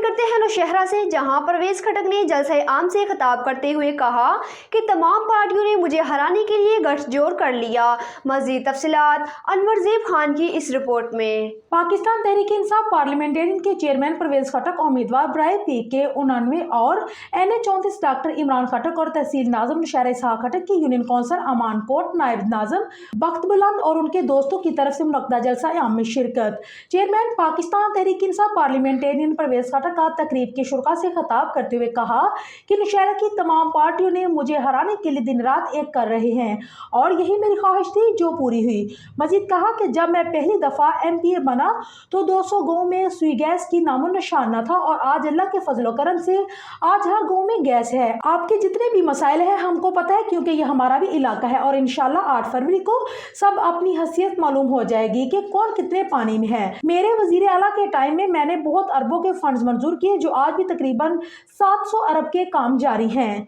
करते हैं नौशहरा से, जहां परवेज खटक ने जलसे आम से खिताब करते हुए कहा कि तमाम पार्टियों ने मुझे हराने के लिए गठजोड़ कर लिया। मज़ीद तफसीलात अनवरज़ेब खान की इस रिपोर्ट में। पाकिस्तान तहरीक-ए-इंसाफ पार्लियामेंटेरियन के चेयरमैन परवेज खटक, उम्मीदवार बराए PK 99 और NA 34 डॉक्टर इमरान खटक और तहसील नाज़म नौशहरा इसहाक खटक की यूनियन कौंसल अमान कोट नायब नाज़म बख्त बुलंद और उनके दोस्तों की तरफ से मुनक्कदा जलसा आम में शिरकत। चेयरमैन पाकिस्तान तहरीक-ए-इंसाफ पार्लियामेंटेरियन परवेज खटक का तकरीब के शुरा से खिताब करते हुए कहा कि नौशहरा की तमाम पार्टियों ने मुझे हराने के लिए दिन रात एक कर रहे हैं और यही मेरी ख्वाहिश थी जो पूरी हुई। मजीद कहा कि जब मैं पहली दफा MPA बना तो 200 गाँव में सुई गैस की नामो निशान न था और आज अल्लाह के फजलो करम से आज हर गाँव में गैस है। आपके जितने भी मसाइल हैं हमको पता है, क्योंकि ये हमारा भी इलाका है और इंशाल्लाह 8 फरवरी को सब अपनी हैसियत मालूम हो जाएगी कि कौन कितने पानी में है। मेरे वजीर आला के टाइम में मैंने बहुत अरबों के फंड्स मंजूर किए जो आज भी तकरीबन 700 अरब के काम जारी हैं।